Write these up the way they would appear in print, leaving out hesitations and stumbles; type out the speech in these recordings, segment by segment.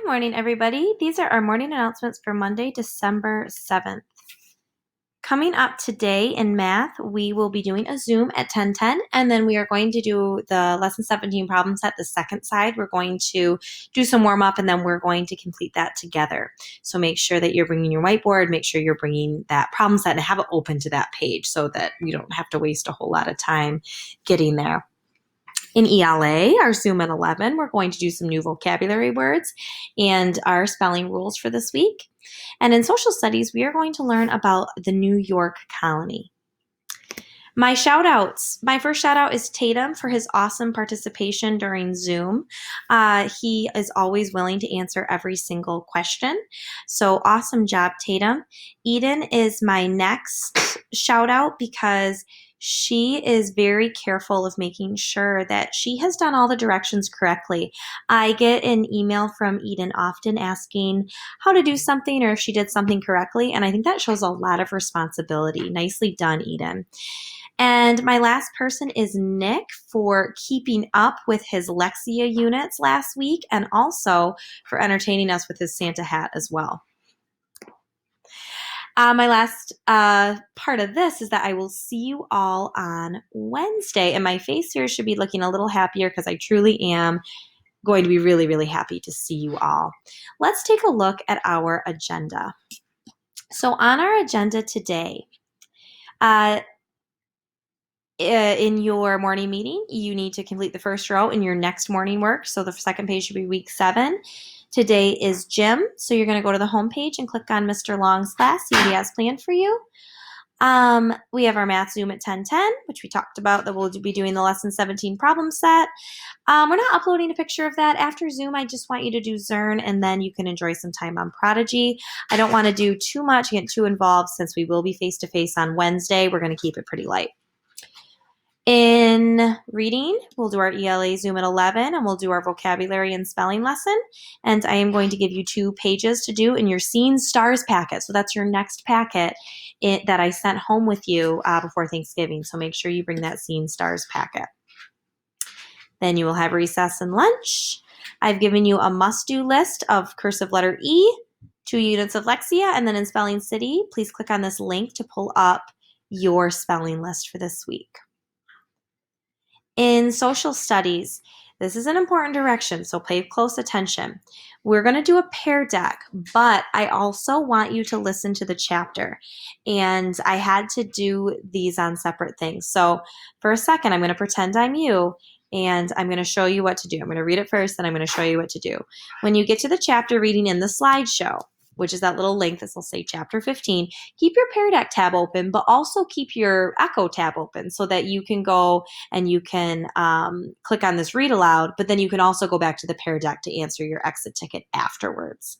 Good morning, everybody. These are our morning announcements for Monday, December 7th. Coming up today in math, we will be doing a Zoom at 10:10, and then we are going to do the lesson 17 problem set, the second side. We're going to do some warm up, and then we're going to complete that together. So make sure that you're bringing your whiteboard, make sure you're bringing that problem set and have it open to that page so that you don't have to waste a whole lot of time getting there. In ELA, our Zoom at 11, we're going to do some new vocabulary words and our spelling rules for this week. And in social studies, we are going to learn about the New York colony. My shout outs. My first shout out is Tatum for his awesome participation during Zoom. He is always willing to answer every single question. So awesome job, Tatum. Eden is my next shout out because she is very careful of making sure that she has done all the directions correctly. I get an email from Eden often asking how to do something or if she did something correctly, and I think that shows a lot of responsibility. Nicely done, Eden. And my last person is Nick for keeping up with his Lexia units last week and also for entertaining us with his Santa hat as well. My last part of this is that I will see you all on Wednesday, and my face here should be looking a little happier because I truly am going to be really, really happy to see you all. Let's take a look at our agenda. So on our agenda today, in your morning meeting, you need to complete the first row in your next morning work. So the second page should be week 7. Today is gym, so you're going to go to the home page and click on Mr. Long's class, see what he has planned for you. We have our math Zoom at 10:10, which we talked about that we'll be doing the lesson 17 problem set. We're not uploading a picture of that. After Zoom, I just want you to do Zern, and then you can enjoy some time on Prodigy. I don't want to do too much, get too involved, since we will be face-to-face on Wednesday. We're going to keep it pretty light. In reading, we'll do our ELA Zoom at 11, and we'll do our vocabulary and spelling lesson. And I am going to give you 2 pages to do in your Seen Stars packet. So that's your next packet that I sent home with you before Thanksgiving. So make sure you bring that Seen Stars packet. Then you will have recess and lunch. I've given you a must-do list of cursive letter E, 2 units of Lexia, and then in Spelling City, please click on this link to pull up your spelling list for this week. In social studies, this is an important direction, so pay close attention. We're going to do a pair deck, but I also want you to listen to the chapter. And I had to do these on separate things. So for a second, I'm going to pretend I'm you, and I'm going to show you what to do. I'm going to read it first, then I'm going to show you what to do. When you get to the chapter reading in the slideshow, which is that little link that will say chapter 15, keep your Pear Deck tab open, but also keep your Echo tab open so that you can go and you can click on this read aloud, but then you can also go back to the Pear Deck to answer your exit ticket afterwards.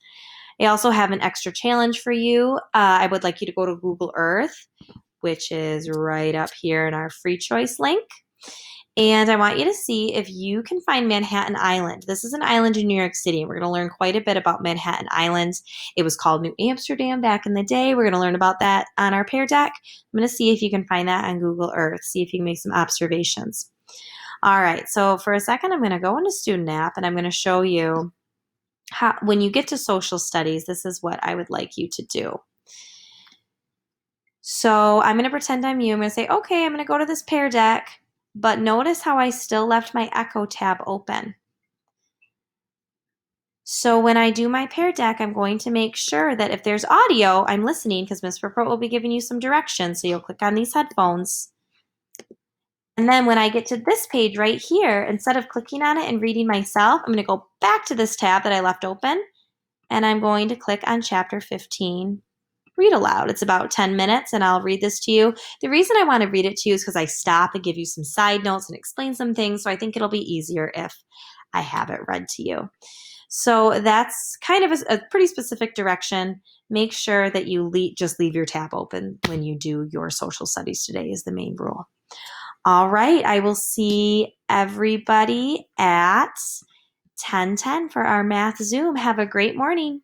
I also have an extra challenge for you. I would like you to go to Google Earth, which is right up here in our free choice link. And I want you to see if you can find Manhattan Island. This is an island in New York City. We're going to learn quite a bit about Manhattan Island. It was called New Amsterdam back in the day. We're going to learn about that on our Pear Deck. I'm going to see if you can find that on Google Earth. See if you can make some observations. All right, so for a second, I'm going to go into Student App, and I'm going to show you how, when you get to social studies, this is what I would like you to do. So I'm going to pretend I'm you. I'm going to say, okay, I'm going to go to this Pear Deck. But notice how I still left my Echo tab open. So when I do my Pear Deck, I'm going to make sure that if there's audio, I'm listening because Ms. Report will be giving you some directions. So you'll click on these headphones. And then when I get to this page right here, instead of clicking on it and reading myself, I'm going to go back to this tab that I left open. And I'm going to click on chapter 15. Read aloud. It's about 10 minutes, and I'll read this to you. The reason I want to read it to you is because I stop and give you some side notes and explain some things, so I think it'll be easier if I have it read to you. So that's kind of a pretty specific direction. Make sure that you just leave your tab open when you do your social studies today is the main rule. All right, I will see everybody at 10:10 for our math Zoom. Have a great morning.